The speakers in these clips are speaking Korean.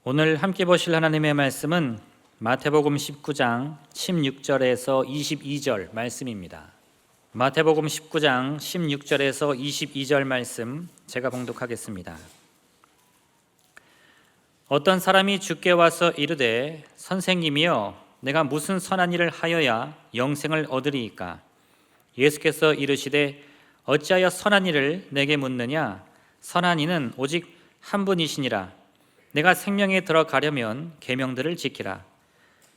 오늘 함께 보실 하나님의 말씀은 마태복음 19장 16절에서 22절 말씀입니다. 마태복음 19장 16절에서 22절 말씀 제가 봉독하겠습니다. 어떤 사람이 주께 와서 이르되 선생님이여 내가 무슨 선한 일을 하여야 영생을 얻으리이까? 예수께서 이르시되 어찌하여 선한 일을 내게 묻느냐? 선한 이는 오직 한 분이시니라. 내가 생명에 들어가려면 계명들을 지키라.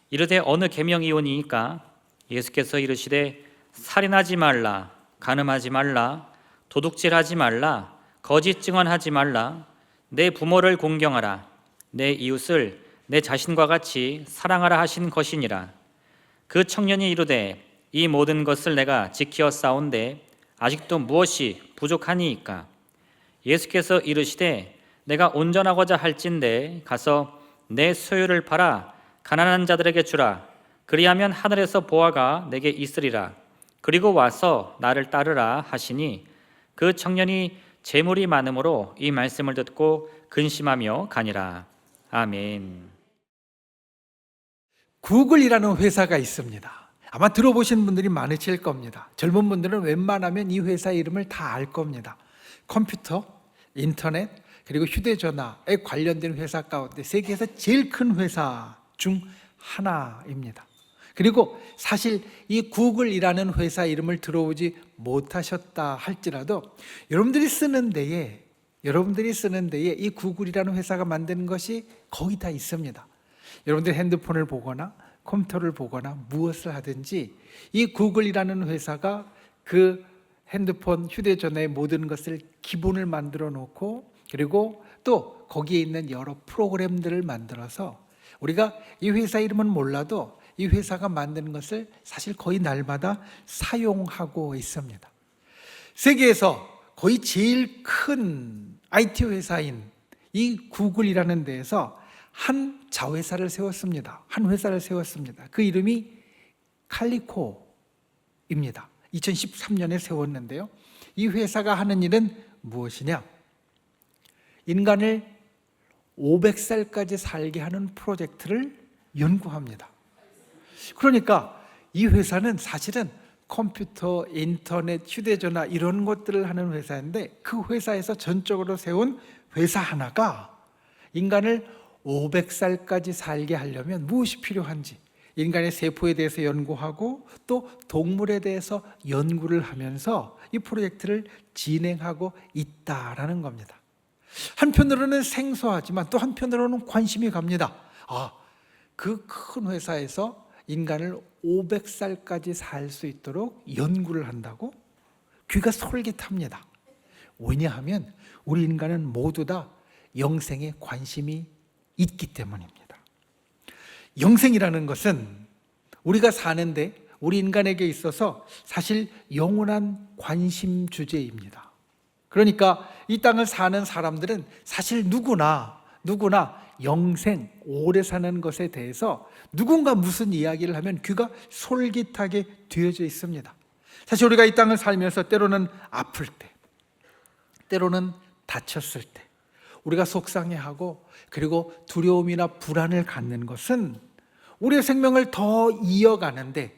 이르되 어느 계명이오니이까? 예수께서 이르시되 살인하지 말라, 간음하지 말라, 도둑질하지 말라, 거짓 증언하지 말라, 내 부모를 공경하라, 내 이웃을 내 자신과 같이 사랑하라 하신 것이니라. 그 청년이 이르되 이 모든 것을 내가 지키어 싸운데 아직도 무엇이 부족하니이까? 예수께서 이르시되 내가 온전하고자 할진대 가서 내 소유를 팔아 가난한 자들에게 주라. 그리하면 하늘에서 보화가 내게 있으리라. 그리고 와서 나를 따르라 하시니 그 청년이 재물이 많음으로 이 말씀을 듣고 근심하며 가니라. 아멘. 구글이라는 회사가 있습니다. 아마 들어보신 분들이 많으실 겁니다. 젊은 분들은 웬만하면 이 회사 이름을 다 알 겁니다. 컴퓨터, 인터넷, 그리고 휴대전화에 관련된 회사 가운데 세계에서 제일 큰 회사 중 하나입니다. 그리고 사실 이 구글이라는 회사 이름을 들어보지 못하셨다 할지라도 여러분들이 쓰는 데에 이 구글이라는 회사가 만드는 것이 거의 다 있습니다. 여러분들이 핸드폰을 보거나 컴퓨터를 보거나 무엇을 하든지 이 구글이라는 회사가 그 핸드폰, 휴대전화의 모든 것을 기본을 만들어 놓고 그리고 또 거기에 있는 여러 프로그램들을 만들어서 우리가 이 회사 이름은 몰라도 이 회사가 만드는 것을 사실 거의 날마다 사용하고 있습니다. 세계에서 거의 제일 큰 IT 회사인 이 구글이라는 데에서 한 자회사를 세웠습니다. 한 회사를 세웠습니다. 그 이름이 칼리코입니다. 2013년에 세웠는데요. 이 회사가 하는 일은 무엇이냐? 인간을 500살까지 살게 하는 프로젝트를 연구합니다. 그러니까 이 회사는 사실은 컴퓨터, 인터넷, 휴대전화 이런 것들을 하는 회사인데 그 회사에서 전적으로 세운 회사 하나가 인간을 500살까지 살게 하려면 무엇이 필요한지 인간의 세포에 대해서 연구하고 또 동물에 대해서 연구를 하면서 이 프로젝트를 진행하고 있다라는 겁니다. 한편으로는 생소하지만 또 한편으로는 관심이 갑니다. 그 큰 회사에서 인간을 500살까지 살 수 있도록 연구를 한다고? 귀가 솔깃합니다. 왜냐하면 우리 인간은 모두 다 영생에 관심이 있기 때문입니다. 영생이라는 것은 우리가 사는데 우리 인간에게 있어서 사실 영원한 관심 주제입니다. 그러니까 이 땅을 사는 사람들은 사실 누구나 영생, 오래 사는 것에 대해서 누군가 무슨 이야기를 하면 귀가 솔깃하게 되어져 있습니다. 사실 우리가 이 땅을 살면서 때로는 아플 때, 때로는 다쳤을 때 우리가 속상해하고 그리고 두려움이나 불안을 갖는 것은 우리의 생명을 더 이어가는데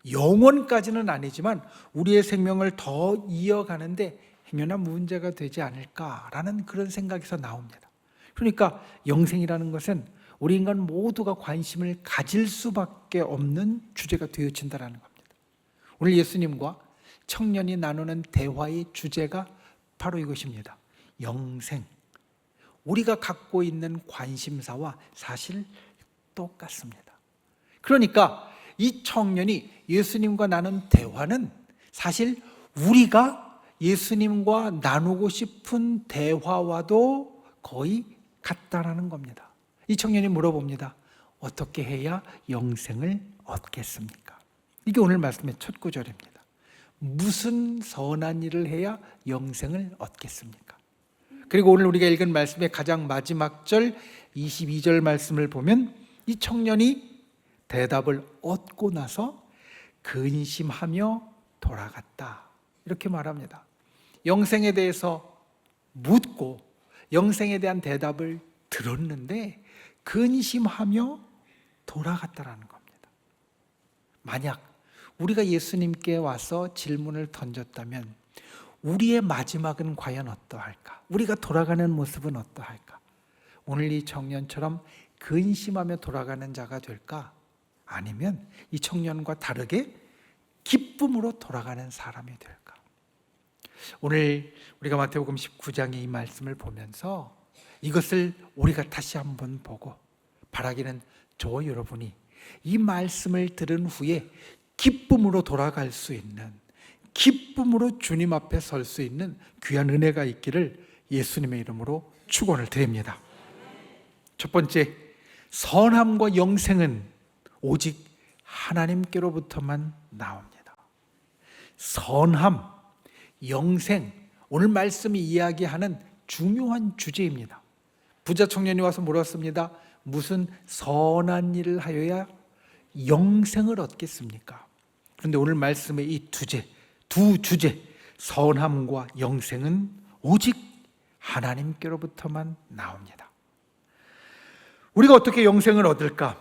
영원까지는 아니지만 우리의 생명을 더 이어가는데 행여나 문제가 되지 않을까라는 그런 생각에서 나옵니다. 그러니까 영생이라는 것은 우리 인간 모두가 관심을 가질 수밖에 없는 주제가 되어진다는 겁니다. 오늘 예수님과 청년이 나누는 대화의 주제가 바로 이것입니다. 영생. 우리가 갖고 있는 관심사와 사실 똑같습니다. 그러니까 이 청년이 예수님과 나눈 대화는 사실 우리가 예수님과 나누고 싶은 대화와도 거의 같다라는 겁니다. 이 청년이 물어봅니다. 어떻게 해야 영생을 얻겠습니까? 이게 오늘 말씀의 첫 구절입니다. 무슨 선한 일을 해야 영생을 얻겠습니까? 그리고 오늘 우리가 읽은 말씀의 가장 마지막 절 22절 말씀을 보면 이 청년이 대답을 얻고 나서 근심하며 돌아갔다. 이렇게 말합니다. 영생에 대해서 묻고 영생에 대한 대답을 들었는데 근심하며 돌아갔다라는 겁니다. 만약 우리가 예수님께 와서 질문을 던졌다면 우리의 마지막은 과연 어떠할까? 우리가 돌아가는 모습은 어떠할까? 오늘 이 청년처럼 근심하며 돌아가는 자가 될까? 아니면 이 청년과 다르게 기쁨으로 돌아가는 사람이 될까? 오늘 우리가 마태복음 19장의 이 말씀을 보면서 이것을 우리가 다시 한번 보고 바라기는 저와 여러분이 이 말씀을 들은 후에 기쁨으로 돌아갈 수 있는, 기쁨으로 주님 앞에 설 수 있는 귀한 은혜가 있기를 예수님의 이름으로 축원을 드립니다. 첫 번째, 선함과 영생은 오직 하나님께로부터만 나옵니다. 선함, 영생, 오늘 말씀이 이야기하는 중요한 주제입니다. 부자 청년이 와서 물었습니다. 무슨 선한 일을 하여야 영생을 얻겠습니까? 그런데 오늘 말씀의 이 두 주제, 선함과 영생은 오직 하나님께로부터만 나옵니다. 우리가 어떻게 영생을 얻을까?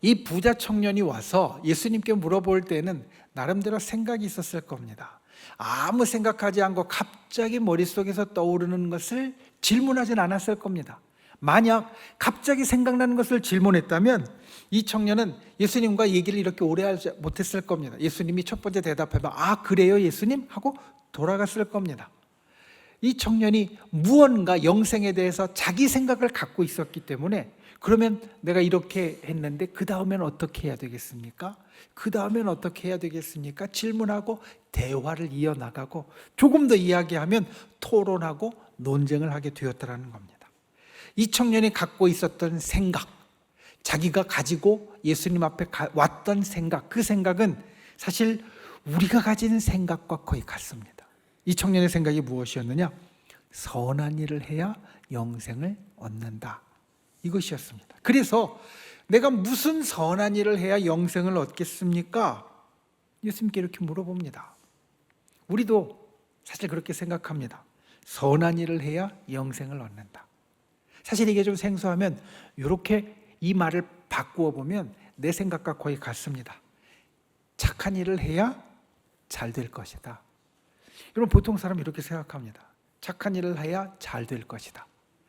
이 부자 청년이 와서 예수님께 물어볼 때는 나름대로 생각이 있었을 겁니다. 아무 생각하지 않고 갑자기 머릿속에서 떠오르는 것을 질문하진 않았을 겁니다. 만약 갑자기 생각나는 것을 질문했다면 이 청년은 예수님과 얘기를 이렇게 오래 하지 못했을 겁니다. 예수님이 첫 번째 대답하면 아 그래요 예수님? 하고 돌아갔을 겁니다. 이 청년이 무언가 영생에 대해서 자기 생각을 갖고 있었기 때문에 그러면 내가 이렇게 했는데 그 다음엔 어떻게 해야 되겠습니까? 그 다음엔 어떻게 해야 되겠습니까? 질문하고 대화를 이어나가고 조금 더 이야기하면 토론하고 논쟁을 하게 되었다는 겁니다. 이 청년이 갖고 있었던 생각, 자기가 가지고 예수님 앞에 왔던 생각, 그 생각은 사실 우리가 가진 생각과 거의 같습니다. 이 청년의 생각이 무엇이었느냐? 선한 일을 해야 영생을 얻는다. 이것이었습니다. 그래서 내가 무슨 선한 일을 해야 영생을 얻겠습니까? 예수님께 이렇게 물어봅니다. 우리도 사실 그렇게 생각합니다. 선한 일을 해야 영생을 얻는다. 사실 이게 좀 생소하면 이렇게 이 말을 바꾸어 보면 내 생각과 거의 같습니다. 착한 일을 해야 잘 될 것이다. 여러분 보통 사람은 이렇게 생각합니다. 착한 일을 해야 잘 될 것이다.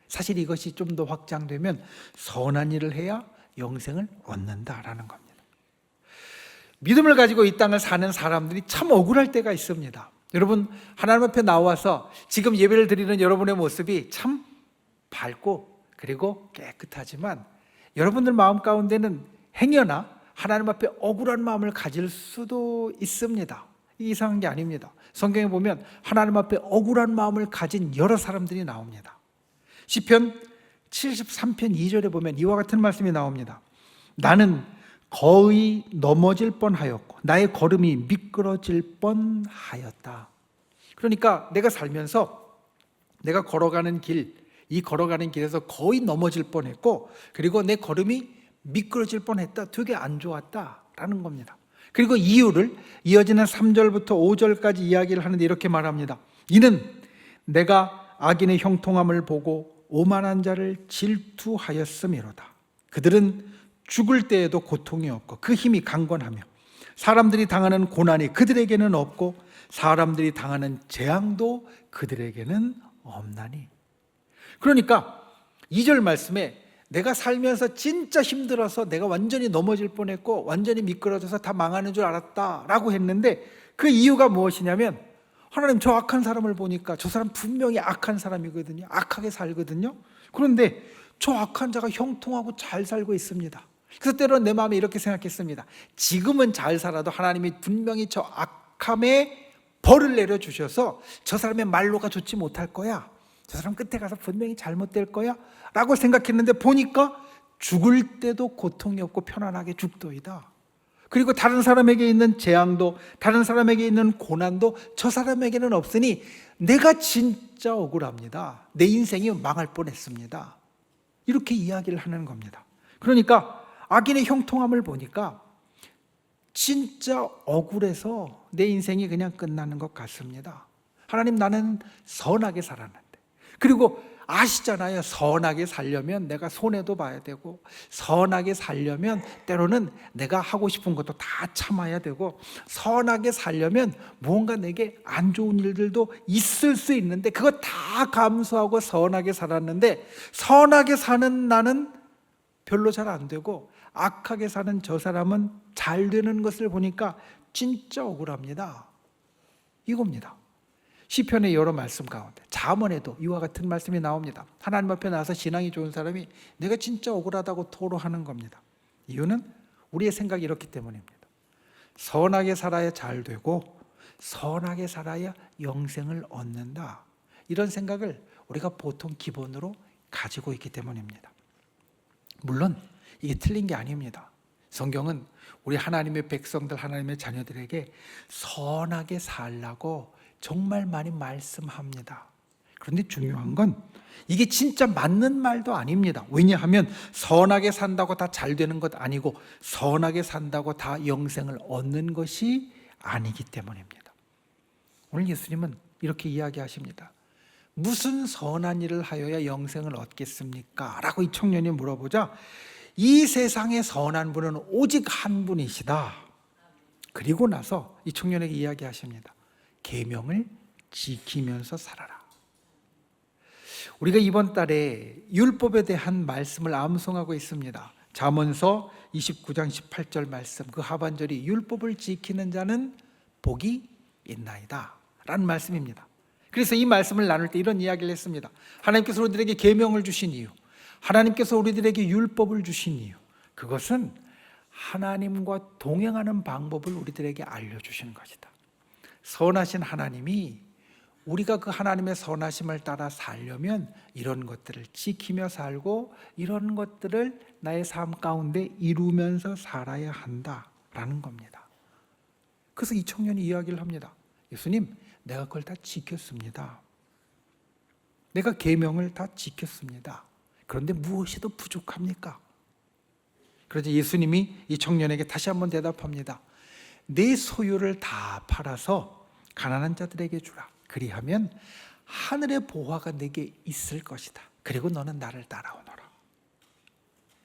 사실 이것이 좀 더 확장되면 선한 일을 해야 영생을 얻는다라는 겁니다. 믿음을 가지고 이 땅을 사는 사람들이 참 억울할 때가 있습니다. 여러분 하나님 앞에 나와서 지금 예배를 드리는 여러분의 모습이 참 밝고 그리고 깨끗하지만 여러분들 마음 가운데는 행여나 하나님 앞에 억울한 마음을 가질 수도 있습니다. 이상한 게 아닙니다. 성경에 보면 하나님 앞에 억울한 마음을 가진 여러 사람들이 나옵니다. 시편 73편 2절에 보면 이와 같은 말씀이 나옵니다. 나는 거의 넘어질 뻔하였고 나의 걸음이 미끄러질 뻔하였다. 그러니까 내가 살면서 내가 걸어가는 길, 이 걸어가는 길에서 거의 넘어질 뻔했고 그리고 내 걸음이 미끄러질 뻔했다. 되게 안 좋았다라는 겁니다. 그리고 이유를 이어지는 3절부터 5절까지 이야기를 하는데 이렇게 말합니다. 이는 내가 악인의 형통함을 보고 오만한 자를 질투하였음이로다. 그들은 죽을 때에도 고통이 없고 그 힘이 강건하며 사람들이 당하는 고난이 그들에게는 없고 사람들이 당하는 재앙도 그들에게는 없나니. 그러니까 2절 말씀에 내가 살면서 진짜 힘들어서 내가 완전히 넘어질 뻔했고 완전히 미끄러져서 다 망하는 줄 알았다라고 했는데 그 이유가 무엇이냐면 하나님 저 악한 사람을 보니까 저 사람 분명히 악한 사람이거든요. 악하게 살거든요. 그런데 저 악한 자가 형통하고 잘 살고 있습니다. 그래서 때로는 내 마음에 이렇게 생각했습니다. 지금은 잘 살아도 하나님이 분명히 저 악함에 벌을 내려주셔서 저 사람의 말로가 좋지 못할 거야. 저 사람 끝에 가서 분명히 잘못될 거야 라고 생각했는데 보니까 죽을 때도 고통이 없고 편안하게 죽도이다. 그리고 다른 사람에게 있는 재앙도 다른 사람에게 있는 고난도 저 사람에게는 없으니 내가 진짜 억울합니다. 내 인생이 망할 뻔했습니다. 이렇게 이야기를 하는 겁니다. 그러니까 악인의 형통함을 보니까 진짜 억울해서 내 인생이 그냥 끝나는 것 같습니다. 하나님 나는 선하게 살았는데 그리고 아시잖아요. 선하게 살려면 내가 손해도 봐야 되고, 선하게 살려면 때로는 내가 하고 싶은 것도 다 참아야 되고, 선하게 살려면 무언가 내게 안 좋은 일들도 있을 수 있는데 그거 다 감수하고 선하게 살았는데, 선하게 사는 나는 별로 잘 안 되고 악하게 사는 저 사람은 잘 되는 것을 보니까 진짜 억울합니다. 이겁니다. 시편의 여러 말씀 가운데 잠언에도 이와 같은 말씀이 나옵니다. 하나님 앞에 나와서 신앙이 좋은 사람이 내가 진짜 억울하다고 토로하는 겁니다. 이유는 우리의 생각이 이렇기 때문입니다. 선하게 살아야 잘 되고 선하게 살아야 영생을 얻는다, 이런 생각을 우리가 보통 기본으로 가지고 있기 때문입니다. 물론 이게 틀린 게 아닙니다. 성경은 우리 하나님의 백성들, 하나님의 자녀들에게 선하게 살라고 정말 많이 말씀합니다. 그런데 중요한 건 이게 진짜 맞는 말도 아닙니다. 왜냐하면 선하게 산다고 다 잘 되는 것 아니고 선하게 산다고 다 영생을 얻는 것이 아니기 때문입니다. 오늘 예수님은 이렇게 이야기하십니다. 무슨 선한 일을 하여야 영생을 얻겠습니까? 라고 이 청년이 물어보자 이 세상에 선한 분은 오직 한 분이시다. 그리고 나서 이 청년에게 이야기하십니다. 계명을 지키면서 살아라. 우리가 이번 달에 율법에 대한 말씀을 암송하고 있습니다. 잠언서 29장 18절 말씀, 그 하반절이 율법을 지키는 자는 복이 있나이다 라는 말씀입니다. 그래서 이 말씀을 나눌 때 이런 이야기를 했습니다. 하나님께서 우리들에게 계명을 주신 이유, 하나님께서 우리들에게 율법을 주신 이유, 그것은 하나님과 동행하는 방법을 우리들에게 알려주시는 것이다. 선하신 하나님이 우리가 그 하나님의 선하심을 따라 살려면 이런 것들을 지키며 살고 이런 것들을 나의 삶 가운데 이루면서 살아야 한다라는 겁니다. 그래서 이 청년이 이야기를 합니다. 예수님, 내가 그걸 다 지켰습니다. 내가 계명을 다 지켰습니다. 그런데 무엇이 더 부족합니까? 그래서 예수님이 이 청년에게 다시 한번 대답합니다. 내 소유를 다 팔아서 가난한 자들에게 주라. 그리하면 하늘의 보화가 내게 있을 것이다. 그리고 너는 나를 따라오너라.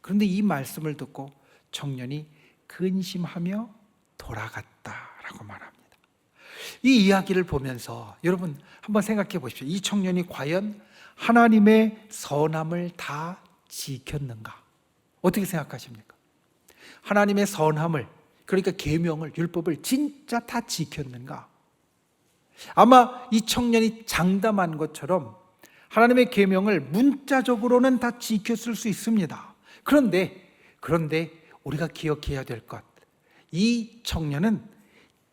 그런데 이 말씀을 듣고 청년이 근심하며 돌아갔다라고 말합니다. 이 이야기를 보면서 여러분 한번 생각해 보십시오. 이 청년이 과연 하나님의 선함을 다 지켰는가? 어떻게 생각하십니까? 하나님의 선함을, 그러니까 계명을, 율법을 진짜 다 지켰는가? 아마 이 청년이 장담한 것처럼 하나님의 계명을 문자적으로는 다 지켰을 수 있습니다. 그런데 우리가 기억해야 될 것, 이 청년은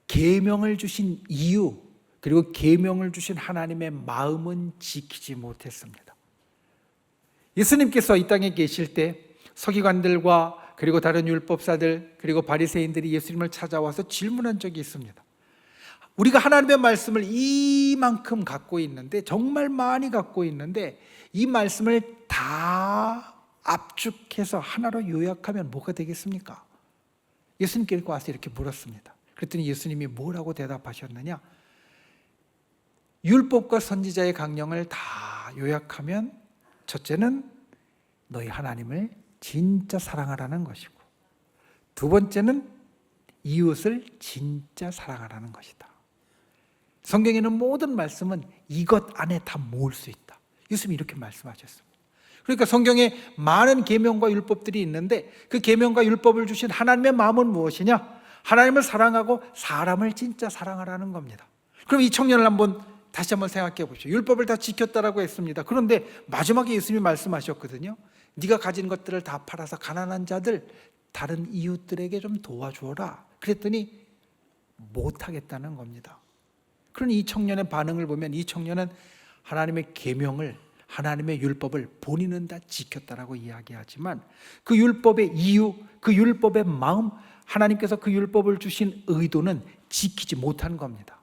계명을 주신 이유, 그리고 계명을 주신 하나님의 마음은 지키지 못했습니다. 예수님께서 이 땅에 계실 때 서기관들과 그리고 다른 율법사들 그리고 바리새인들이 예수님을 찾아와서 질문한 적이 있습니다. 우리가 하나님의 말씀을 이만큼 갖고 있는데, 정말 많이 갖고 있는데 이 말씀을 다 압축해서 하나로 요약하면 뭐가 되겠습니까? 예수님께 와서 이렇게 물었습니다. 그랬더니 예수님이 뭐라고 대답하셨느냐? 율법과 선지자의 강령을 다 요약하면 첫째는 너희 하나님을 진짜 사랑하라는 것이고, 두 번째는 이웃을 진짜 사랑하라는 것이다. 성경에 있는 모든 말씀은 이것 안에 다 모을 수 있다. 예수님이 이렇게 말씀하셨습니다. 그러니까 성경에 많은 계명과 율법들이 있는데 그 계명과 율법을 주신 하나님의 마음은 무엇이냐? 하나님을 사랑하고 사람을 진짜 사랑하라는 겁니다. 그럼 이 청년을 다시 한번 생각해 보십시오. 율법을 다 지켰다라고 했습니다. 그런데 마지막에 예수님이 말씀하셨거든요. 네가 가진 것들을 다 팔아서 가난한 자들, 다른 이웃들에게 좀 도와주어라. 그랬더니 못하겠다는 겁니다. 그러니 이 청년의 반응을 보면 이 청년은 하나님의 계명을, 하나님의 율법을 본인은 다 지켰다라고 이야기하지만 그 율법의 이유, 그 율법의 마음, 하나님께서 그 율법을 주신 의도는 지키지 못한 겁니다.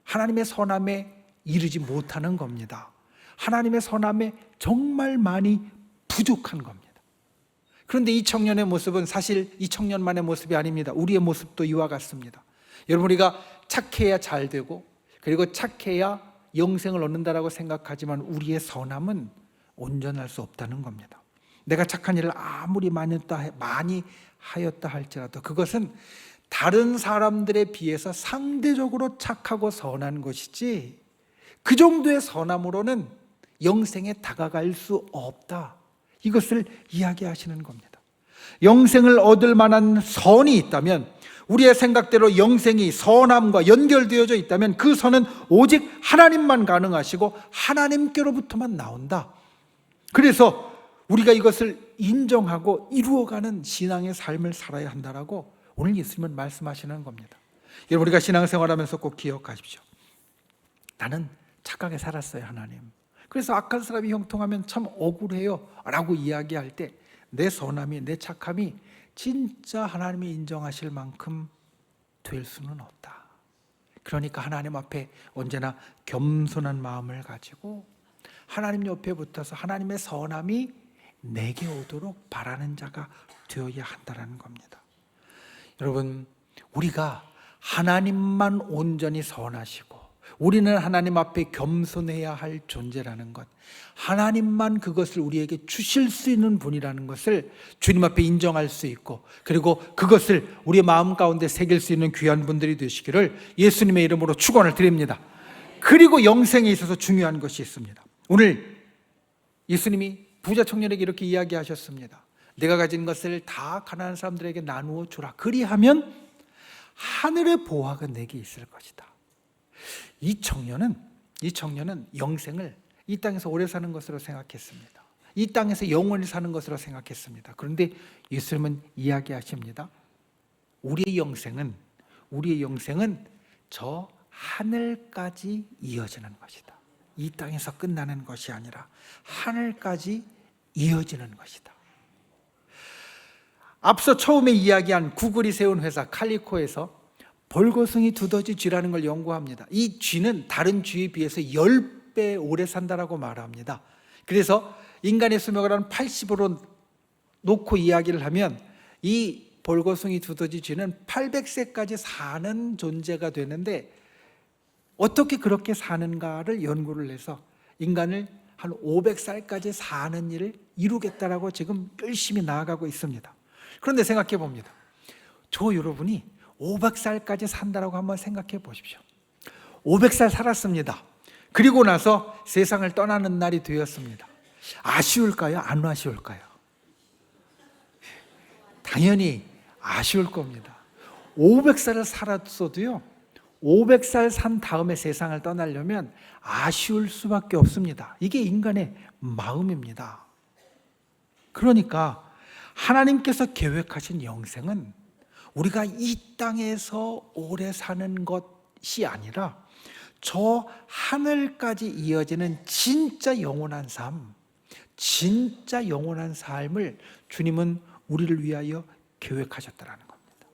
하나님의 선함에 이르지 못하는 겁니다. 하나님의 선함에 정말 많이 부족한 겁니다. 그런데 이 청년의 모습은 사실 이 청년만의 모습이 아닙니다. 우리의 모습도 이와 같습니다. 여러분, 우리가 착해야 잘 되고, 그리고 착해야 영생을 얻는다라고 생각하지만 우리의 선함은 온전할 수 없다는 겁니다. 내가 착한 일을 아무리 많이 하였다 할지라도 그것은 다른 사람들에 비해서 상대적으로 착하고 선한 것이지 그 정도의 선함으로는 영생에 다가갈 수 없다. 이것을 이야기하시는 겁니다. 영생을 얻을 만한 선이 있다면, 우리의 생각대로 영생이 선함과 연결되어져 있다면 그 선은 오직 하나님만 가능하시고 하나님께로부터만 나온다. 그래서 우리가 이것을 인정하고 이루어가는 신앙의 삶을 살아야 한다라고 오늘 예수님은 말씀하시는 겁니다. 여러분, 우리가 신앙생활하면서 꼭 기억하십시오. 나는 착하게 살았어요, 하나님. 그래서 악한 사람이 형통하면 참 억울해요 라고 이야기할 때 내 선함이, 내 착함이 진짜 하나님이 인정하실 만큼 될 수는 없다. 그러니까 하나님 앞에 언제나 겸손한 마음을 가지고 하나님 옆에 붙어서 하나님의 선함이 내게 오도록 바라는 자가 되어야 한다는 겁니다. 여러분, 우리가 하나님만 온전히 선하시고 우리는 하나님 앞에 겸손해야 할 존재라는 것, 하나님만 그것을 우리에게 주실 수 있는 분이라는 것을 주님 앞에 인정할 수 있고, 그리고 그것을 우리의 마음 가운데 새길 수 있는 귀한 분들이 되시기를 예수님의 이름으로 축원을 드립니다. 그리고 영생에 있어서 중요한 것이 있습니다. 오늘 예수님이 부자 청년에게 이렇게 이야기하셨습니다. 내가 가진 것을 다 가난한 사람들에게 나누어 주라. 그리하면 하늘의 보화가 내게 있을 것이다. 이 청년은 영생을 이 땅에서 오래 사는 것으로 생각했습니다. 이 땅에서 영원히 사는 것으로 생각했습니다. 그런데 예수님은 이야기하십니다. 우리의 영생은 저 하늘까지 이어지는 것이다. 이 땅에서 끝나는 것이 아니라 하늘까지 이어지는 것이다. 앞서 처음에 이야기한 구글이 세운 회사 칼리코에서 벌거숭이 두더지 쥐라는 걸 연구합니다. 이 쥐는 다른 쥐에 비해서 10배 오래 산다라고 말합니다. 그래서 인간의 수명을 한 80으로 놓고 이야기를 하면 이 벌거숭이 두더지 쥐는 800세까지 사는 존재가 되는데, 어떻게 그렇게 사는가를 연구를 해서 인간을 한 500살까지 사는 일을 이루겠다라고 지금 열심히 나아가고 있습니다. 그런데 생각해 봅니다. 저 여러분이 500살까지 산다라고 한번 생각해 보십시오. 500살 살았습니다. 그리고 나서 세상을 떠나는 날이 되었습니다. 아쉬울까요? 안 아쉬울까요? 당연히 아쉬울 겁니다. 500살을 살았어도요, 500살 산 다음에 세상을 떠나려면 아쉬울 수밖에 없습니다. 이게 인간의 마음입니다. 그러니까 하나님께서 계획하신 영생은 우리가 이 땅에서 오래 사는 것이 아니라 저 하늘까지 이어지는 진짜 영원한 삶, 진짜 영원한 삶을 주님은 우리를 위하여 계획하셨다는 겁니다.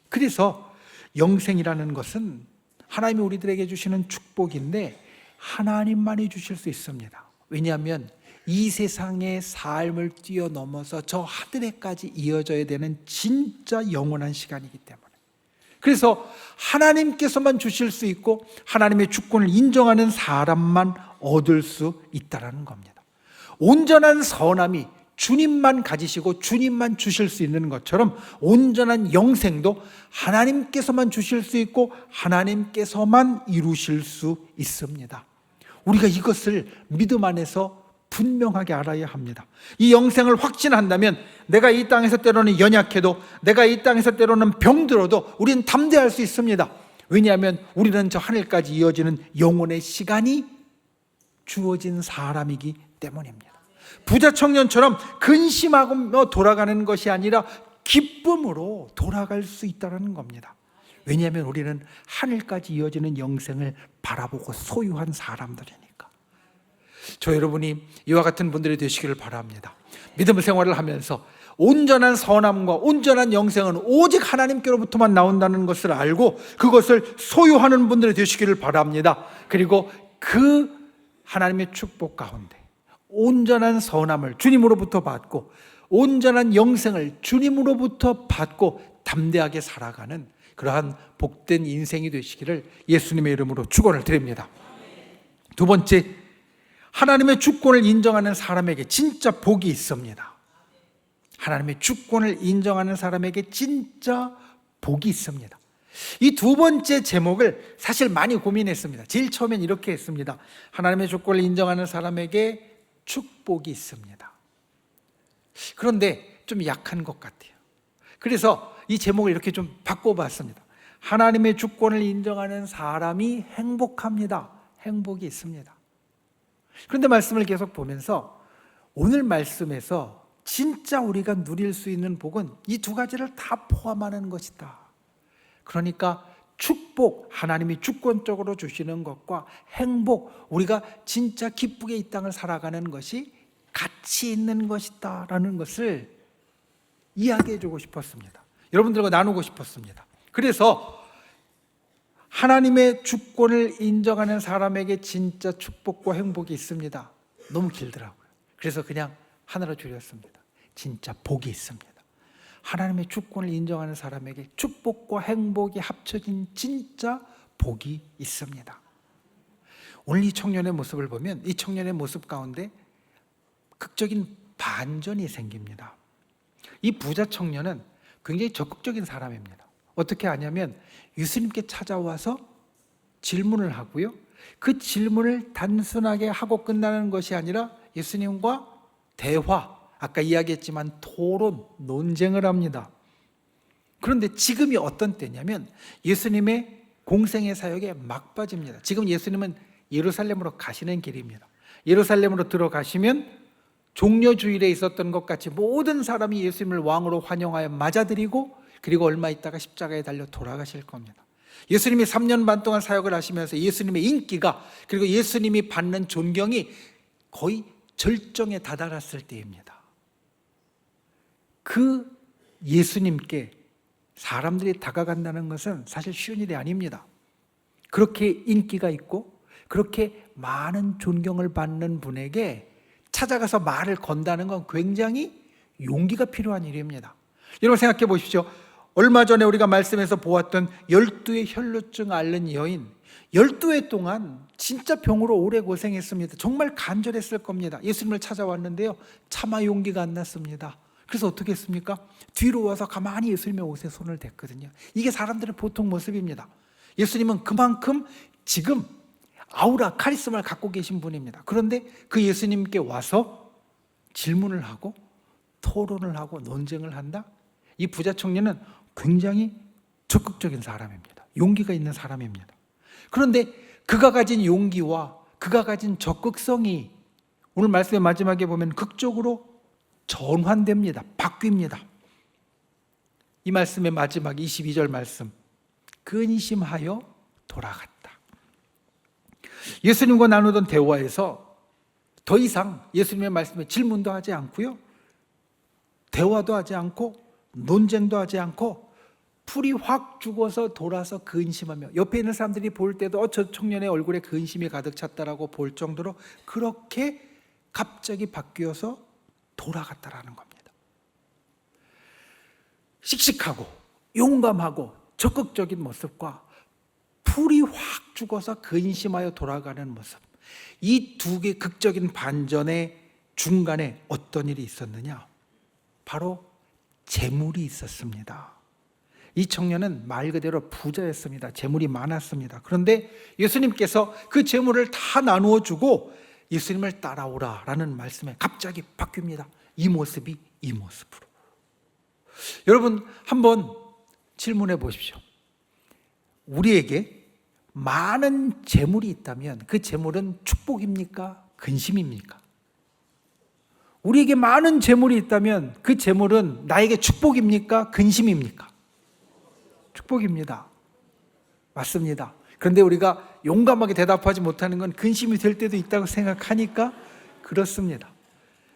그래서 영생이라는 것은 하나님이 우리들에게 주시는 축복인데 하나님만이 주실 수 있습니다. 왜냐하면 이 세상의 삶을 뛰어넘어서 저 하늘에까지 이어져야 되는 진짜 영원한 시간이기 때문에, 그래서 하나님께서만 주실 수 있고 하나님의 주권을 인정하는 사람만 얻을 수 있다는 겁니다. 온전한 선함이 주님만 가지시고 주님만 주실 수 있는 것처럼 온전한 영생도 하나님께서만 주실 수 있고 하나님께서만 이루실 수 있습니다. 우리가 이것을 믿음 안에서 분명하게 알아야 합니다. 이 영생을 확신한다면 내가 이 땅에서 때로는 연약해도, 내가 이 땅에서 때로는 병들어도 우리는 담대할 수 있습니다. 왜냐하면 우리는 저 하늘까지 이어지는 영혼의 시간이 주어진 사람이기 때문입니다. 부자 청년처럼 근심하며 돌아가는 것이 아니라 기쁨으로 돌아갈 수 있다는 겁니다. 왜냐하면 우리는 하늘까지 이어지는 영생을 바라보고 소유한 사람들이니까. 저 여러분이 이와 같은 분들이 되시기를 바랍니다. 믿음 생활을 하면서 온전한 선함과 온전한 영생은 오직 하나님께로부터만 나온다는 것을 알고 그것을 소유하는 분들이 되시기를 바랍니다. 그리고 그 하나님의 축복 가운데 온전한 선함을 주님으로부터 받고 온전한 영생을 주님으로부터 받고 담대하게 살아가는 그러한 복된 인생이 되시기를 예수님의 이름으로 축원을 드립니다. 두 번째, 하나님의 주권을 인정하는 사람에게 진짜 복이 있습니다. 하나님의 주권을 인정하는 사람에게 진짜 복이 있습니다. 이 두 번째 제목을 사실 많이 고민했습니다. 제일 처음엔 이렇게 했습니다. 하나님의 주권을 인정하는 사람에게 축복이 있습니다. 그런데 좀 약한 것 같아요. 그래서 이 제목을 이렇게 좀 바꿔봤습니다. 하나님의 주권을 인정하는 사람이 행복합니다. 행복이 있습니다. 그런데 말씀을 계속 보면서 오늘 말씀에서 진짜 우리가 누릴 수 있는 복은 이 두 가지를 다 포함하는 것이다. 그러니까 축복, 하나님이 주권적으로 주시는 것과 행복, 우리가 진짜 기쁘게 이 땅을 살아가는 것이 같이 있는 것이다 라는 것을 이야기해 주고 싶었습니다. 여러분들과 나누고 싶었습니다. 그래서 하나님의 주권을 인정하는 사람에게 진짜 축복과 행복이 있습니다. 너무 길더라고요. 그래서 그냥 하나로 줄였습니다. 진짜 복이 있습니다. 하나님의 주권을 인정하는 사람에게 축복과 행복이 합쳐진 진짜 복이 있습니다. 오늘 이 청년의 모습을 보면 이 청년의 모습 가운데 극적인 반전이 생깁니다. 이 부자 청년은 굉장히 적극적인 사람입니다. 어떻게 하냐면 예수님께 찾아와서 질문을 하고요. 그 질문을 단순하게 하고 끝나는 것이 아니라 예수님과 대화, 아까 이야기했지만 토론, 논쟁을 합니다. 그런데 지금이 어떤 때냐면 예수님의 공생의 사역에 막바지입니다. 지금 예수님은 예루살렘으로 가시는 길입니다. 예루살렘으로 들어가시면 종려주일에 있었던 것 같이 모든 사람이 예수님을 왕으로 환영하여 맞아들이고 그리고 얼마 있다가 십자가에 달려 돌아가실 겁니다. 예수님이 3년 반 동안 사역을 하시면서 예수님의 인기가 그리고 예수님이 받는 존경이 거의 절정에 다다랐을 때입니다. 그 예수님께 사람들이 다가간다는 것은 사실 쉬운 일이 아닙니다. 그렇게 인기가 있고 그렇게 많은 존경을 받는 분에게 찾아가서 말을 건다는 건 굉장히 용기가 필요한 일입니다. 여러분 생각해 보십시오. 얼마 전에 우리가 말씀에서 보았던 12의 혈루증 앓는 여인, 12해 동안 진짜 병으로 오래 고생했습니다. 정말 간절했을 겁니다. 예수님을 찾아왔는데요, 차마 용기가 안 났습니다. 그래서 어떻게 했습니까? 뒤로 와서 가만히 예수님의 옷에 손을 댔거든요. 이게 사람들의 보통 모습입니다. 예수님은 그만큼 지금 아우라, 카리스마를 갖고 계신 분입니다. 그런데 그 예수님께 와서 질문을 하고 토론을 하고 논쟁을 한다? 이 부자 청년은 굉장히 적극적인 사람입니다. 용기가 있는 사람입니다. 그런데 그가 가진 용기와 그가 가진 적극성이 오늘 말씀의 마지막에 보면 극적으로 전환됩니다. 바뀝니다. 이 말씀의 마지막 22절 말씀, 근심하여 돌아갔다. 예수님과 나누던 대화에서 더 이상 예수님의 말씀에 질문도 하지 않고요, 대화도 하지 않고 논쟁도 하지 않고 풀이 확 죽어서 돌아서 근심하며, 옆에 있는 사람들이 볼 때도 저 청년의 얼굴에 근심이 가득 찼다라고 볼 정도로 그렇게 갑자기 바뀌어서 돌아갔다라는 겁니다. 씩씩하고 용감하고 적극적인 모습과 풀이 확 죽어서 근심하여 돌아가는 모습, 이 두 개의 극적인 반전의 중간에 어떤 일이 있었느냐? 바로 재물이 있었습니다. 이 청년은 말 그대로 부자였습니다. 재물이 많았습니다. 그런데 예수님께서 그 재물을 다 나누어 주고 예수님을 따라오라라는 말씀에 갑자기 바뀝니다. 이 모습이 이 모습으로. 여러분 한번 질문해 보십시오. 우리에게 많은 재물이 있다면 그 재물은 축복입니까? 근심입니까? 우리에게 많은 재물이 있다면 그 재물은 나에게 축복입니까? 근심입니까? 축복입니다. 맞습니다. 그런데 우리가 용감하게 대답하지 못하는 건 근심이 될 때도 있다고 생각하니까 그렇습니다.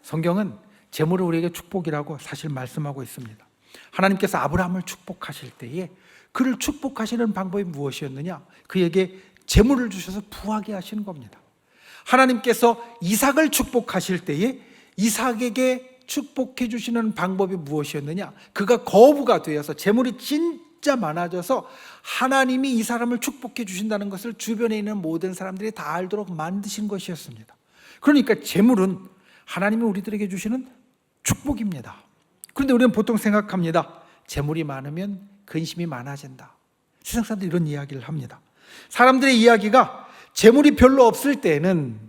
성경은 재물을 우리에게 축복이라고 사실 말씀하고 있습니다. 하나님께서 아브라함을 축복하실 때에 그를 축복하시는 방법이 무엇이었느냐? 그에게 재물을 주셔서 부하게 하시는 겁니다. 하나님께서 이삭을 축복하실 때에 이삭에게 축복해 주시는 방법이 무엇이었느냐? 그가 거부가 되어서 재물이 진짜 진짜 많아져서 하나님이 이 사람을 축복해 주신다는 것을 주변에 있는 모든 사람들이 다 알도록 만드신 것이었습니다. 그러니까 재물은 하나님이 우리들에게 주시는 축복입니다. 그런데 우리는 보통 생각합니다. 재물이 많으면 근심이 많아진다. 세상 사람들이 이런 이야기를 합니다. 사람들의 이야기가 재물이 별로 없을 때는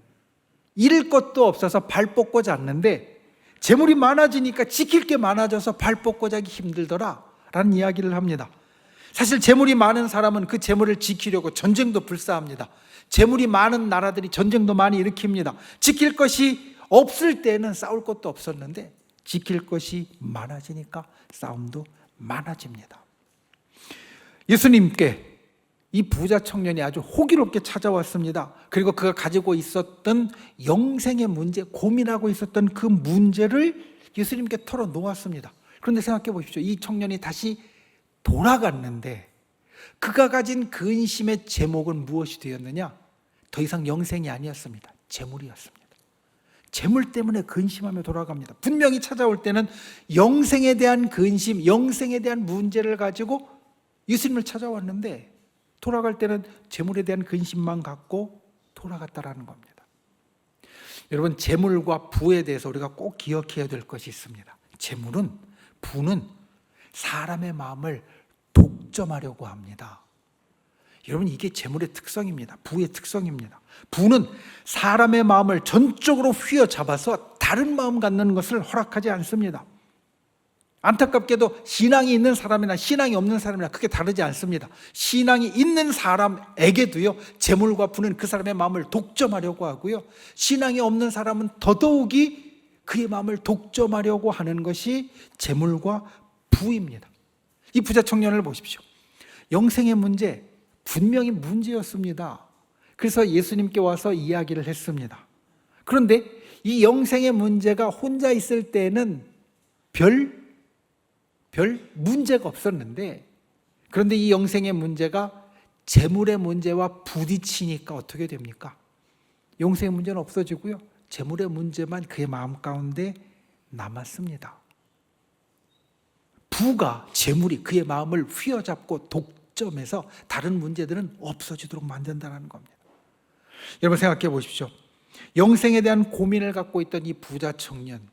잃을 것도 없어서 발 뻗고 잤는데 재물이 많아지니까 지킬 게 많아져서 발 뻗고 자기 힘들더라 라는 이야기를 합니다. 사실 재물이 많은 사람은 그 재물을 지키려고 전쟁도 불사합니다. 재물이 많은 나라들이 전쟁도 많이 일으킵니다. 지킬 것이 없을 때는 싸울 것도 없었는데 지킬 것이 많아지니까 싸움도 많아집니다. 예수님께 이 부자 청년이 아주 호기롭게 찾아왔습니다. 그리고 그가 가지고 있었던 영생의 문제, 고민하고 있었던 그 문제를 예수님께 털어놓았습니다. 그런데 생각해 보십시오. 이 청년이 다시 돌아갔는데 그가 가진 근심의 제목은 무엇이 되었느냐? 더 이상 영생이 아니었습니다. 재물이었습니다. 재물 때문에 근심하며 돌아갑니다. 분명히 찾아올 때는 영생에 대한 근심, 영생에 대한 문제를 가지고 예수님을 찾아왔는데 돌아갈 때는 재물에 대한 근심만 갖고 돌아갔다라는 겁니다. 여러분, 재물과 부에 대해서 우리가 꼭 기억해야 될 것이 있습니다. 재물은, 부는 사람의 마음을 독점하려고 합니다. 여러분, 이게 재물의 특성입니다. 부의 특성입니다. 부는 사람의 마음을 전적으로 휘어잡아서 다른 마음 갖는 것을 허락하지 않습니다. 안타깝게도 신앙이 있는 사람이나 신앙이 없는 사람이나 크게 다르지 않습니다. 신앙이 있는 사람에게도요, 재물과 부는 그 사람의 마음을 독점하려고 하고요, 신앙이 없는 사람은 더더욱이 그의 마음을 독점하려고 하는 것이 재물과 부입니다. 이 부자 청년을 보십시오. 영생의 문제, 분명히 문제였습니다. 그래서 예수님께 와서 이야기를 했습니다. 그런데 이 영생의 문제가 혼자 있을 때는 별 문제가 없었는데, 그런데 이 영생의 문제가 재물의 문제와 부딪히니까 어떻게 됩니까? 영생의 문제는 없어지고요, 재물의 문제만 그의 마음 가운데 남았습니다. 부가, 재물이 그의 마음을 휘어잡고 독점해서 다른 문제들은 없어지도록 만든다는 겁니다. 여러분, 생각해 보십시오. 영생에 대한 고민을 갖고 있던 이 부자 청년,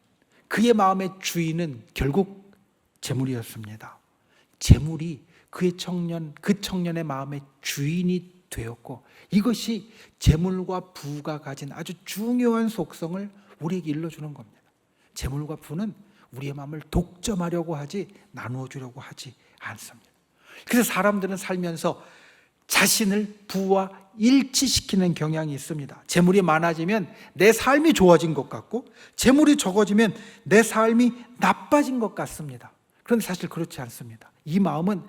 그의 마음의 주인은 결국 재물이었습니다. 재물이 그 청년의 마음의 주인이 되었고, 이것이 재물과 부가 가진 아주 중요한 속성을 우리에게 일러주는 겁니다. 재물과 부는 우리의 마음을 독점하려고 하지, 나누어 주려고 하지 않습니다. 그래서 사람들은 살면서 자신을 부와 일치시키는 경향이 있습니다. 재물이 많아지면 내 삶이 좋아진 것 같고, 재물이 적어지면 내 삶이 나빠진 것 같습니다. 그런데 사실 그렇지 않습니다. 이 마음은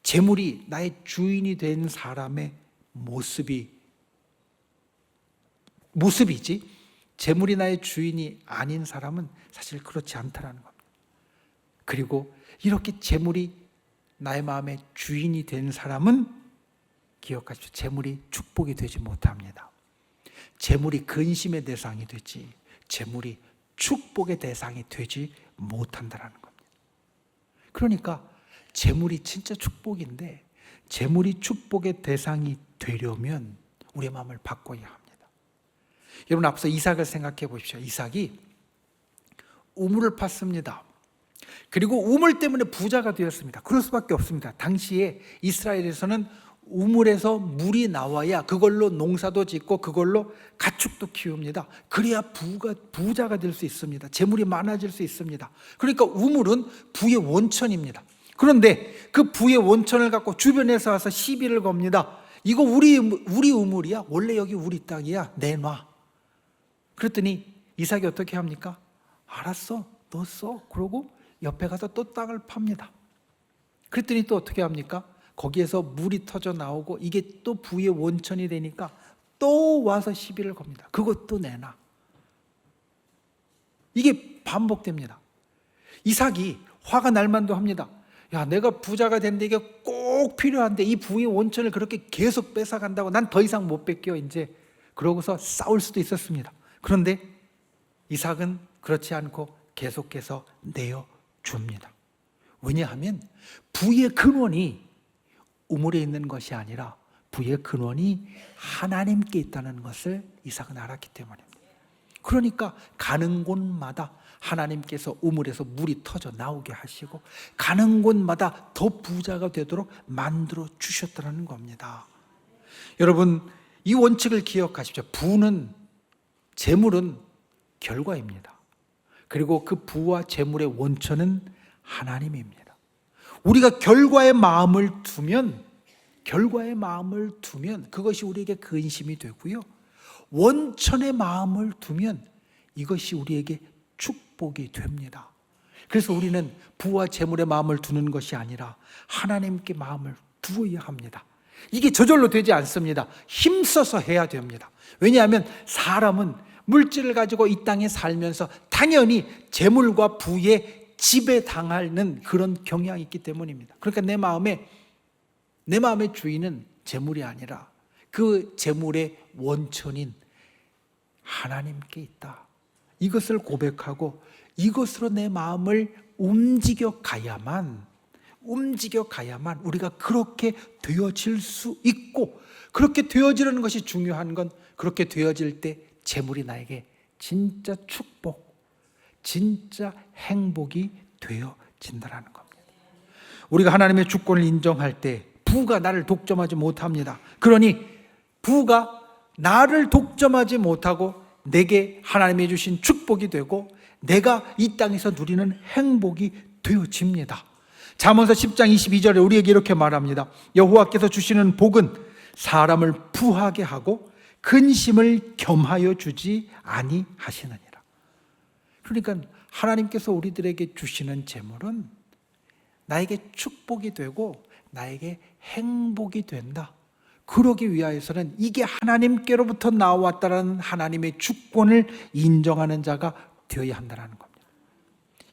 재물이 나의 주인이 된 사람의 모습이지, 재물이 나의 주인이 아닌 사람은 사실 그렇지 않다라는 겁니다. 그리고 이렇게 재물이 나의 마음의 주인이 된 사람은 기억하십시오. 재물이 축복이 되지 못합니다. 재물이 근심의 대상이 되지, 재물이 축복의 대상이 되지 못한다라는 겁니다. 그러니까 재물이 진짜 축복인데, 재물이 축복의 대상이 되려면 우리의 마음을 바꿔야 합니다. 여러분, 앞서 이삭을 생각해 보십시오. 이삭이 우물을 팠습니다. 그리고 우물 때문에 부자가 되었습니다. 그럴 수밖에 없습니다. 당시에 이스라엘에서는 우물에서 물이 나와야 그걸로 농사도 짓고 그걸로 가축도 키웁니다. 그래야 부자가 될 수 있습니다. 재물이 많아질 수 있습니다. 그러니까 우물은 부의 원천입니다. 그런데 그 부의 원천을 갖고 주변에서 와서 시비를 겁니다. 이거 우리 우물이야. 원래 여기 우리 땅이야. 내놔. 그랬더니 이삭이 어떻게 합니까? 알았어, 너 써. 그러고 옆에 가서 또 땅을 팝니다. 그랬더니 또 어떻게 합니까? 거기에서 물이 터져 나오고 이게 또 부의 원천이 되니까 또 와서 시비를 겁니다. 그것도 내놔. 이게 반복됩니다. 이삭이 화가 날 만도 합니다. 야, 내가 부자가 됐는데 이게 꼭 필요한데 이 부의 원천을 그렇게 계속 뺏어간다고 난 더 이상 못 뺏겨 이제. 그러고서 싸울 수도 있었습니다. 그런데 이삭은 그렇지 않고 계속해서 내어줍니다. 왜냐하면 부의 근원이 우물에 있는 것이 아니라 부의 근원이 하나님께 있다는 것을 이삭은 알았기 때문입니다. 그러니까 가는 곳마다 하나님께서 우물에서 물이 터져 나오게 하시고 가는 곳마다 더 부자가 되도록 만들어 주셨다는 겁니다. 여러분, 이 원칙을 기억하십시오. 부는, 재물은 결과입니다. 그리고 그 부와 재물의 원천은 하나님입니다. 우리가 결과의 마음을 두면 그것이 우리에게 근심이 되고요, 원천의 마음을 두면 이것이 우리에게 축복이 됩니다. 그래서 우리는 부와 재물의 마음을 두는 것이 아니라 하나님께 마음을 두어야 합니다. 이게 저절로 되지 않습니다. 힘써서 해야 됩니다. 왜냐하면 사람은 물질을 가지고 이 땅에 살면서 당연히 재물과 부에 지배당하는 그런 경향이 있기 때문입니다. 그러니까 내 마음의 주인은 재물이 아니라 그 재물의 원천인 하나님께 있다. 이것을 고백하고 이것으로 내 마음을 움직여 가야만 우리가 그렇게 되어질 수 있고, 그렇게 되어지는 것이 중요한 건 그렇게 되어질 때 재물이 나에게 진짜 축복, 진짜 행복이 되어진다는 겁니다. 우리가 하나님의 주권을 인정할 때 부가 나를 독점하지 못합니다. 그러니 부가 나를 독점하지 못하고 내게 하나님이 주신 축복이 되고 내가 이 땅에서 누리는 행복이 되어집니다. 잠언서 10장 22절에 우리에게 이렇게 말합니다. 여호와께서 주시는 복은 사람을 부하게 하고 근심을 겸하여 주지 아니하시느니라. 그러니까 하나님께서 우리들에게 주시는 재물은 나에게 축복이 되고 나에게 행복이 된다. 그러기 위하여서는 이게 하나님께로부터 나왔다라는 하나님의 주권을 인정하는 자가 되어야 한다는 겁니다.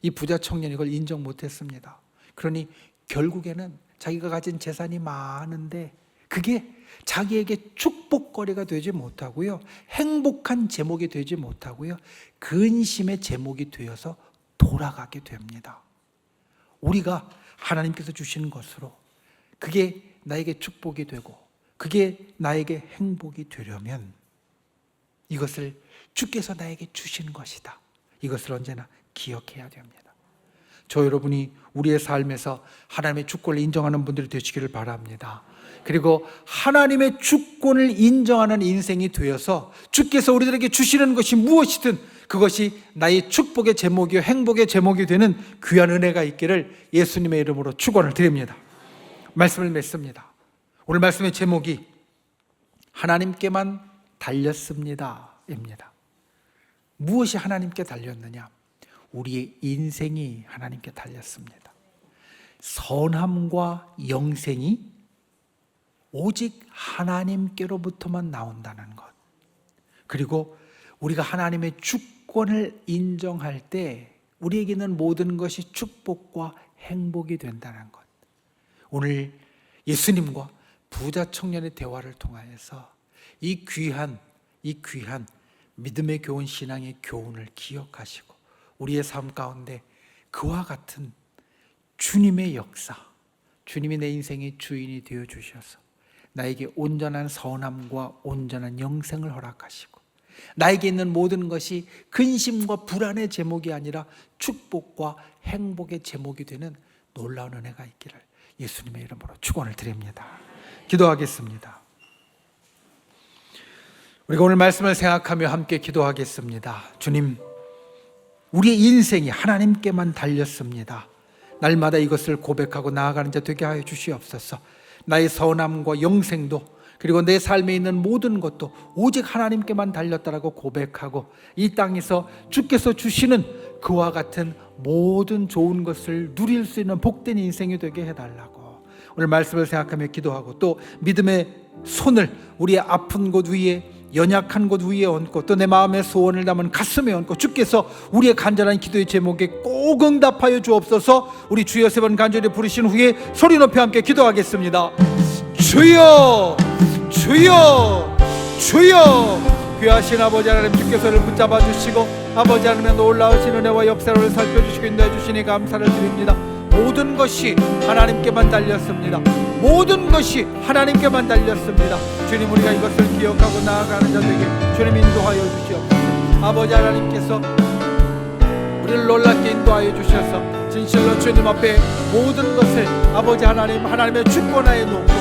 이 부자 청년이 이걸 인정 못했습니다. 그러니 결국에는 자기가 가진 재산이 많은데 그게 자기에게 축복거리가 되지 못하고요, 행복한 제목이 되지 못하고요, 근심의 제목이 되어서 돌아가게 됩니다. 우리가 하나님께서 주신 것으로 그게 나에게 축복이 되고 그게 나에게 행복이 되려면 이것을 주께서 나에게 주신 것이다. 이것을 언제나 기억해야 됩니다. 저 여러분이 우리의 삶에서 하나님의 주권을 인정하는 분들이 되시기를 바랍니다. 그리고 하나님의 주권을 인정하는 인생이 되어서 주께서 우리들에게 주시는 것이 무엇이든 그것이 나의 축복의 제목이요 행복의 제목이 되는 귀한 은혜가 있기를 예수님의 이름으로 축원을 드립니다. 말씀을 맺습니다. 오늘 말씀의 제목이 하나님께만 달렸습니다 입니다. 무엇이 하나님께 달렸느냐? 우리의 인생이 하나님께 달렸습니다. 선함과 영생이 오직 하나님께로부터만 나온다는 것, 그리고 우리가 하나님의 주권을 인정할 때 우리에게 있는 모든 것이 축복과 행복이 된다는 것, 오늘 예수님과 부자 청년의 대화를 통하여서 이 귀한 믿음의 교훈, 신앙의 교훈을 기억하시고 우리의 삶 가운데 그와 같은 주님의 역사, 주님이 내 인생의 주인이 되어 주셔서 나에게 온전한 선함과 온전한 영생을 허락하시고 나에게 있는 모든 것이 근심과 불안의 제목이 아니라 축복과 행복의 제목이 되는 놀라운 은혜가 있기를 예수님의 이름으로 축원을 드립니다. 기도하겠습니다. 우리가 오늘 말씀을 생각하며 함께 기도하겠습니다. 주님, 우리의 인생이 하나님께만 달렸습니다. 날마다 이것을 고백하고 나아가는 자 되게 하여 주시옵소서. 나의 선함과 영생도 그리고 내 삶에 있는 모든 것도 오직 하나님께만 달렸다라고 고백하고 이 땅에서 주께서 주시는 그와 같은 모든 좋은 것을 누릴 수 있는 복된 인생이 되게 해달라고 오늘 말씀을 생각하며 기도하고, 또 믿음의 손을 우리의 아픈 곳 위에, 연약한 곳 위에 얹고, 또 내 마음의 소원을 담은 가슴에 얹고 주께서 우리의 간절한 기도의 제목에 꼭 응답하여 주옵소서. 우리 주여 세 번 간절히 부르신 후에 소리 높여 함께 기도하겠습니다. 주여, 주여, 주여. 귀하신 아버지 하나님, 주께서 를 붙잡아 주시고 아버지 하나님의 놀라우신 은혜와 역사를 살펴주시고 인도해 주시니 감사를 드립니다. 모든 것이 하나님께만 달렸습니다. 모든 것이 하나님께만 달렸습니다. 주님, 우리가 이것을 기억하고 나아가는 자들에게 주님 인도하여 주시옵소서. 아버지 하나님께서 우리를 놀랍게 인도하여 주셔서 진실로 주님 앞에 모든 것을 아버지 하나님, 하나님의 주권하에 놓고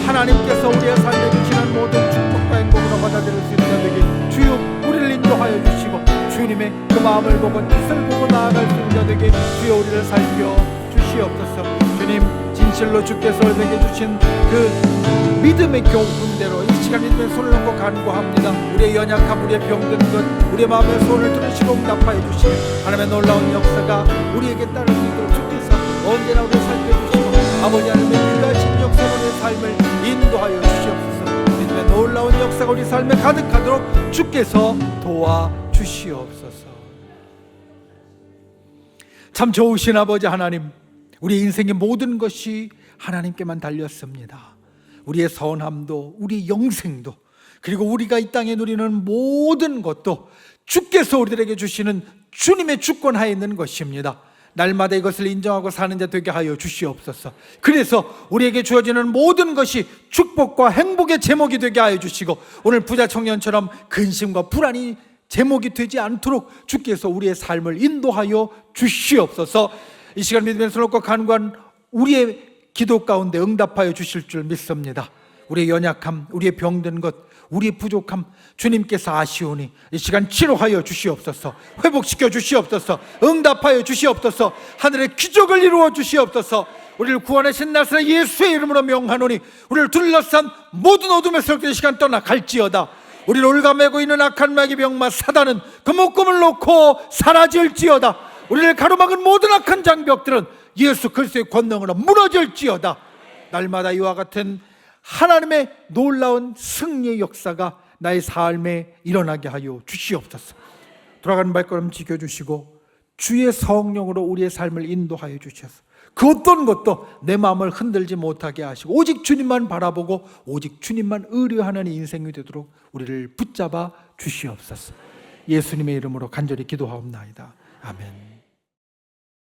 하나님께서 우리의 삶에 주시는 모든 축복과 행복으로 받아들일 수 있는 자들에게 주여 우리를 인도하여 주시고, 주님의 그 마음을 보고 뜻을 보고 나아갈 수 있는 자들에게 주여 우리를 살펴 주시옵소서. 주님, 진실로 주께서 우리에게 주신 그 믿음의 교훈대로 이 시간 믿음의 손을 놓고 간구합니다. 우리의 연약함, 우리의 병든 것, 우리의 마음의 손을 들으시고 응답하여 주시며 하나님의 놀라운 역사가 우리에게 따를 수 있도록 주께서 언제나 우리를 살펴주시고 아버지 하나님의 귀하신 역사로 우리의 삶을 인도하여 주시옵소서. 믿음의 놀라운 역사가 우리 삶에 가득하도록 주께서 도와주시옵소서. 참 좋으신 아버지 하나님, 우리 인생의 모든 것이 하나님께만 달렸습니다. 우리의 선함도, 우리의 영생도, 그리고 우리가 이 땅에 누리는 모든 것도 주께서 우리들에게 주시는 주님의 주권하에 있는 것입니다. 날마다 이것을 인정하고 사는 자 되게 하여 주시옵소서. 그래서 우리에게 주어지는 모든 것이 축복과 행복의 제목이 되게 하여 주시고, 오늘 부자 청년처럼 근심과 불안이 제목이 되지 않도록 주께서 우리의 삶을 인도하여 주시옵소서. 이 시간 믿음의 손을 놓고 간구한 우리의 기도 가운데 응답하여 주실 줄 믿습니다. 우리의 연약함, 우리의 병든 것, 우리의 부족함 주님께서 아시오니 이 시간 치료하여 주시옵소서. 회복시켜 주시옵소서. 응답하여 주시옵소서. 하늘의 기적을 이루어 주시옵소서. 우리를 구원하신 나사렛 예수의 이름으로 명하노니 우리를 둘러싼 모든 어둠의 세력들의 시간 떠나갈지어다. 우리를 올가매고 있는 악한 마귀 병마 사단은 그 묶음을 놓고 사라질지어다. 우리를 가로막은 모든 악한 장벽들은 예수 그리스도의 권능으로 무너질지어다. 날마다 이와 같은 하나님의 놀라운 승리의 역사가 나의 삶에 일어나게 하여 주시옵소서. 돌아가는 발걸음 지켜주시고 주의 성령으로 우리의 삶을 인도하여 주셔서 그 어떤 것도 내 마음을 흔들지 못하게 하시고 오직 주님만 바라보고 오직 주님만 의뢰하는 인생이 되도록 우리를 붙잡아 주시옵소서. 예수님의 이름으로 간절히 기도하옵나이다. 아멘.